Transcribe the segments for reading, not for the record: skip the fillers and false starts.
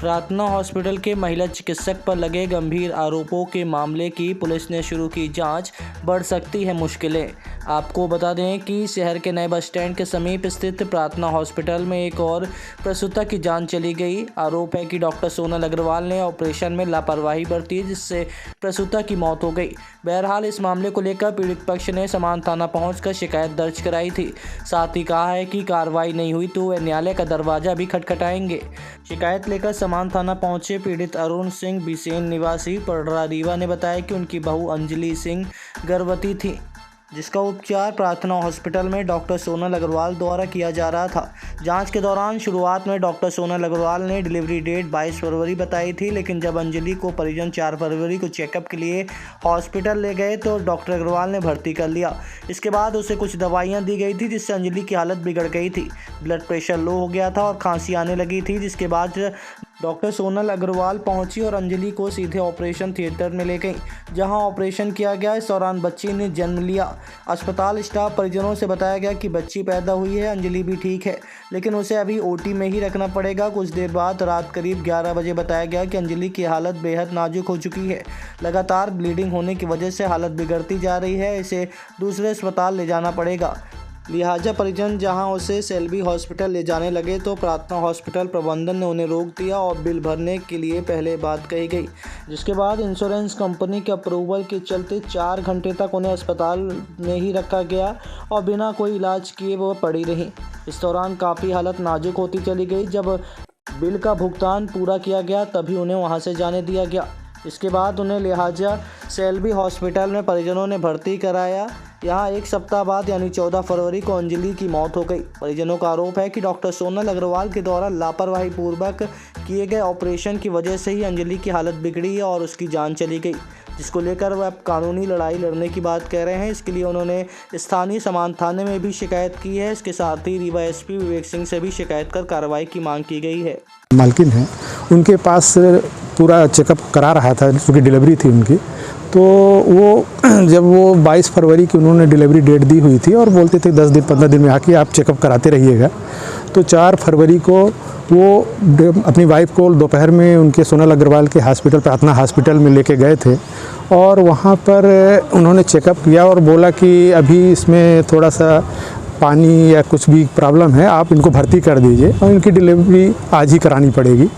प्रार्थना हॉस्पिटल के महिला चिकित्सक पर लगे गंभीर आरोपों के मामले की पुलिस ने शुरू की जांच। बढ़ सकती है मुश्किलें। आपको बता दें कि शहर के नए बस स्टैंड के समीप स्थित प्रार्थना हॉस्पिटल में एक और प्रसूता की जांच चली गई। आरोप है कि डॉक्टर सोनल अग्रवाल ने ऑपरेशन में लापरवाही बरती, जिससे प्रसूता की मौत हो गई। बहरहाल इस मामले को लेकर पीड़ित पक्ष ने समान थाना पहुंचकर शिकायत दर्ज कराई थी। साथ ही कहा है कि कार्रवाई नहीं हुई तो वे न्यायालय का दरवाजा भी खटखटाएंगे। शिकायत लेकर समान थाना पहुंचे पीड़ित अरुण सिंह बिसेन निवासी पड़रा रीवा ने बताया कि उनकी बहू अंजलि सिंह गर्भवती थी, जिसका उपचार प्रार्थना हॉस्पिटल में डॉक्टर सोनल अग्रवाल द्वारा किया जा रहा था। जांच के दौरान शुरुआत में डॉक्टर सोनल अग्रवाल ने डिलीवरी डेट 22 फरवरी बताई थी, लेकिन जब अंजलि को परिजन 4 फरवरी को चेकअप के लिए हॉस्पिटल ले गए तो डॉक्टर अग्रवाल ने भर्ती कर लिया। इसके बाद उसे कुछ दवाइयां दी गई थी, जिससे अंजलि की हालत बिगड़ गई थी। ब्लड प्रेशर लो हो गया था और खांसी आने लगी थी, जिसके बाद डॉक्टर सोनल अग्रवाल पहुंची और अंजलि को सीधे ऑपरेशन थिएटर में ले गई, जहां ऑपरेशन किया गया। इस दौरान बच्ची ने जन्म लिया। अस्पताल स्टाफ परिजनों से बताया गया कि बच्ची पैदा हुई है, अंजलि भी ठीक है, लेकिन उसे अभी ओटी में ही रखना पड़ेगा। कुछ देर बाद रात करीब 11 बजे बताया गया कि अंजलि की हालत बेहद नाजुक हो चुकी है। लगातार ब्लीडिंग होने की वजह से हालत बिगड़ती जा रही है, इसे दूसरे अस्पताल ले जाना पड़ेगा। लिहाजा परिजन जहां उसे सेल्वी हॉस्पिटल ले जाने लगे तो प्रार्थना हॉस्पिटल प्रबंधन ने उन्हें रोक दिया और बिल भरने के लिए पहले बात कही गई, जिसके बाद इंश्योरेंस कंपनी के अप्रूवल के चलते 4 घंटे तक उन्हें अस्पताल में ही रखा गया और बिना कोई इलाज किए वो पड़ी रहीं। इस दौरान काफ़ी हालत नाजुक होती चली गई। जब बिल का भुगतान पूरा किया गया तभी उन्हें वहाँ से जाने दिया गया। इसके बाद उन्हें लिहाजा सेल्वी हॉस्पिटल में परिजनों ने भर्ती कराया। यहाँ एक सप्ताह बाद यानी 14 फरवरी को अंजलि की मौत हो गई। परिजनों का आरोप है कि डॉक्टर सोनल अग्रवाल के द्वारा लापरवाही पूर्वक किए गए ऑपरेशन की वजह से ही अंजलि की हालत बिगड़ी है और उसकी जान चली गई, जिसको लेकर वह अब कानूनी लड़ाई लड़ने की बात कह रहे हैं। इसके लिए उन्होंने स्थानीय समान थाने में भी शिकायत की है। इसके साथ ही रीवा एसपी विवेक सिंह से भी शिकायत कर कार्रवाई की मांग की गई है। मालकिन है, उनके पास पूरा चेकअप करा रहा था, क्योंकि डिलीवरी थी उनकी। तो वो जब वो 22 फरवरी की उन्होंने डिलीवरी डेट दी हुई थी और बोलते थे 10 दिन 15 दिन में आके आप चेकअप कराते रहिएगा। तो 4 फरवरी को वो अपनी वाइफ को दोपहर में उनके सोनल अग्रवाल के हॉस्पिटल प्रार्थना हॉस्पिटल में लेके गए थे और वहाँ पर उन्होंने चेकअप किया और बोला कि अभी इसमें थोड़ा सा पानी या कुछ भी प्रॉब्लम है, आप इनको भर्ती कर दीजिए और इनकी डिलीवरी आज ही करानी पड़ेगी।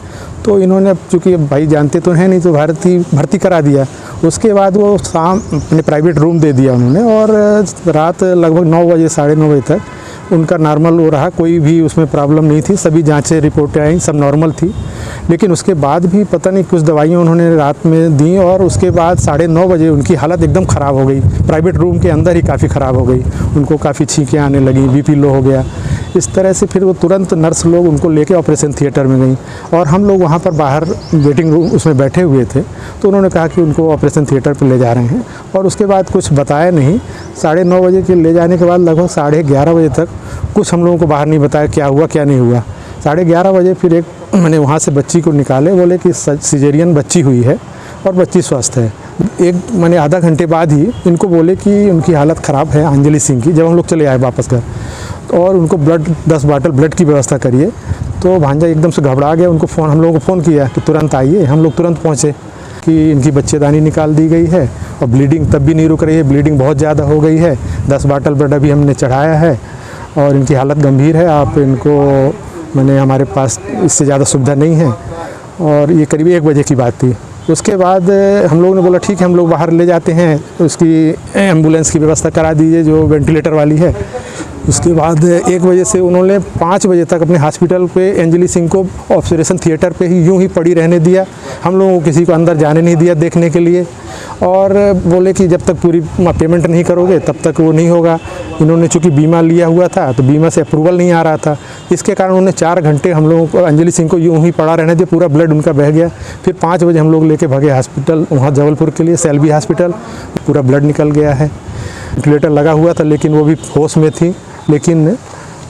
तो इन्होंने, चूँकि भाई जानते तो हैं नहीं, तो भर्ती करा दिया। उसके बाद वो शाम अपने प्राइवेट रूम दे दिया उन्होंने और रात लगभग 9 बजे 9:30 बजे तक उनका नॉर्मल हो रहा, कोई भी उसमें प्रॉब्लम नहीं थी, सभी जांचें रिपोर्टें आई, सब नॉर्मल थी। लेकिन उसके बाद भी पता नहीं कुछ दवाइयाँ उन्होंने रात में दी और उसके बाद 9:30 बजे उनकी हालत एकदम ख़राब हो गई। प्राइवेट रूम के अंदर ही काफ़ी ख़राब हो गई, उनको काफ़ी छींकें आने लगी, बीपी लो हो गया। इस तरह से फिर वो तुरंत नर्स लोग उनको लेके ऑपरेशन थिएटर में गई और हम लोग वहाँ पर बाहर वेटिंग रूम उसमें बैठे हुए थे। तो उन्होंने कहा कि उनको ऑपरेशन थिएटर पर ले जा रहे हैं और उसके बाद कुछ बताया नहीं। 9:30 बजे के ले जाने के बाद लगभग 11:30 बजे तक कुछ हम लोगों को बाहर नहीं बताया क्या हुआ क्या नहीं हुआ। 11:30 बजे फिर एक मैंने वहाँ से बच्ची को निकाले, बोले कि सिजेरियन बच्ची हुई है और बच्ची स्वस्थ है। मैंने आधा घंटे बाद ही इनको बोले कि उनकी हालत ख़राब है अंजलि सिंह की। जब हम लोग चले आए वापस घर और उनको 10 बॉटल ब्लड की व्यवस्था करिए, तो भांजा एकदम से घबरा गया। उनको हम लोगों को फ़ोन किया कि तुरंत आइए। हम लोग तुरंत पहुँचे कि इनकी बच्चेदानी निकाल दी गई है और ब्लीडिंग तब भी नहीं रुक रही है, ब्लीडिंग बहुत ज़्यादा हो गई है। 10 बॉटल ब्लड अभी हमने चढ़ाया है और इनकी हालत गंभीर है। आप इनको, मैंने हमारे पास इससे ज़्यादा सुविधा नहीं है। और ये करीब 1 बजे की बात थी। उसके बाद हम लोगों ने बोला ठीक है, हम लोग बाहर ले जाते हैं, उसकी एम्बुलेंस की व्यवस्था करा दीजिए जो वेंटिलेटर वाली है। उसके बाद 1 बजे से उन्होंने 5 बजे तक अपने हॉस्पिटल पे अंजलि सिंह को ऑपरेशन थिएटर पे ही यूं ही पड़ी रहने दिया। हम लोगों को किसी को अंदर जाने नहीं दिया देखने के लिए और बोले कि जब तक पूरी पेमेंट नहीं करोगे तब तक वो नहीं होगा। इन्होंने चूँकि बीमा लिया हुआ था तो बीमा से अप्रूवल नहीं आ रहा था, इसके कारण उन्होंने 4 घंटे हम लोगों को अंजलि सिंह को यूं ही पड़ा रहने दिया। पूरा ब्लड उनका बह गया। फिर 5 बजे हम लोग लेके भागे हॉस्पिटल वहाँ जबलपुर के लिए, सेल्वी हॉस्पिटल। पूरा ब्लड निकल गया है, वेंटिलेटर लगा हुआ था लेकिन वो भी होश में थी। लेकिन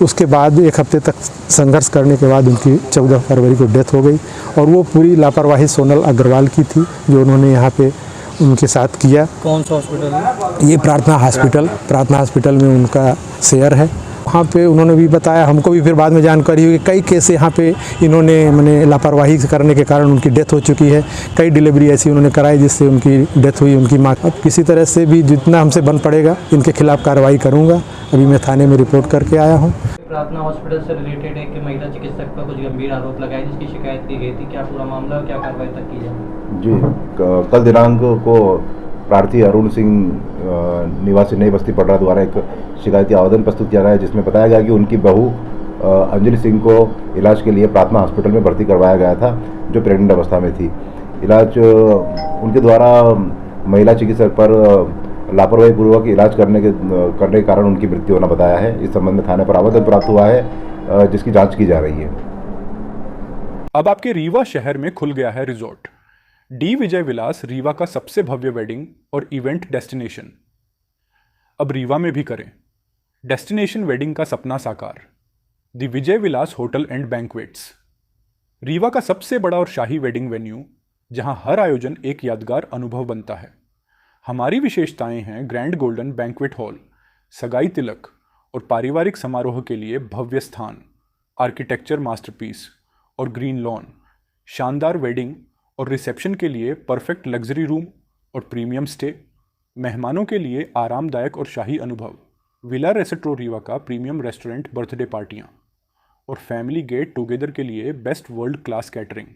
उसके बाद 1 हफ्ते तक संघर्ष करने के बाद उनकी 14 फरवरी को डेथ हो गई और वो पूरी लापरवाही सोनल अग्रवाल की थी जो उन्होंने यहाँ पे उनके साथ किया। कौन सा हॉस्पिटल है? ये प्रार्थना हॉस्पिटल में उनका शेयर है वहाँ पे उन्होंने भी बताया, हमको भी फिर बाद में जानकारी हुई कि कई केस यहाँ पे इन्होंने मैंने लापरवाही करने के कारण उनकी डेथ हो चुकी है। कई डिलीवरी ऐसी उन्होंने कराई जिससे उनकी डेथ हुई उनकी माँ। अब किसी तरह से भी जितना हमसे बन पड़ेगा इनके खिलाफ़ कार्रवाई करूँगा। अभी मैं थाने में रिपोर्ट करके आया हूँ। प्रार्थना हॉस्पिटल से रिलेटेड एक महिला चिकित्सक पर कुछ गंभीर आरोप लगाए जिसकी शिकायत की गई थी, क्या पूरा मामला और क्या कार्रवाई तक की जाए? जी, कल दिनांक को प्रार्थी अरुण सिंह निवासी नई बस्ती पटरा द्वारा एक शिकायती आवेदन प्रस्तुत किया गया है, जिसमें बताया गया कि उनकी बहू अंजलि सिंह को इलाज के लिए प्रार्थना हॉस्पिटल में भर्ती करवाया गया था, जो प्रेग्नेंट अवस्था में थी। इलाज उनके द्वारा महिला चिकित्सक पर लापरवाही पूर्वक इलाज करने के कारण उनकी मृत्यु होना बताया है। इस संबंध में थाने पर आवेदन प्राप्त हुआ है, जिसकी जांच की जा रही है। अब आपके रीवा शहर में खुल गया है रिजॉर्ट डी विजय विलास, रीवा का सबसे भव्य वेडिंग और इवेंट डेस्टिनेशन। अब रीवा में भी करें डेस्टिनेशन वेडिंग का सपना साकार। The Vijay Vilas hotel and banquets, Rewa का सबसे बड़ा और शाही वेडिंग वेन्यू, जहां हर आयोजन एक यादगार अनुभव बनता है। हमारी विशेषताएं हैं ग्रैंड गोल्डन बैंक्वेट हॉल, सगाई तिलक और पारिवारिक समारोह के लिए भव्य स्थान, आर्किटेक्चर मास्टरपीस और ग्रीन लॉन, शानदार वेडिंग और रिसेप्शन के लिए परफेक्ट लग्जरी रूम और प्रीमियम स्टे, मेहमानों के लिए आरामदायक और शाही अनुभव, विला रेस्टोरेंट रीवा का प्रीमियम रेस्टोरेंट, बर्थडे पार्टियाँ और फैमिली गेट टुगेदर के लिए बेस्ट वर्ल्ड क्लास कैटरिंग,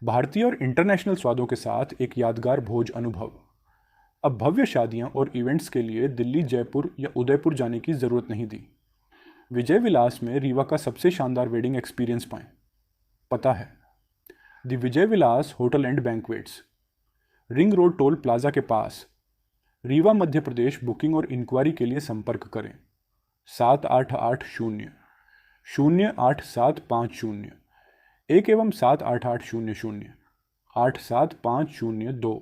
भारतीय और इंटरनेशनल स्वादों के साथ एक यादगार भोज अनुभव। अब भव्य शादियां और इवेंट्स के लिए दिल्ली, जयपुर या उदयपुर जाने की ज़रूरत नहीं दी। विजय विलास में रीवा का सबसे शानदार वेडिंग एक्सपीरियंस पाएं। पता है the Vijay Vilas hotel and banquets, ring road toll plaza के पास, रीवा, मध्य प्रदेश। बुकिंग और इंक्वायरी के लिए संपर्क करें 7880-08750 1 एवं 78800 87502।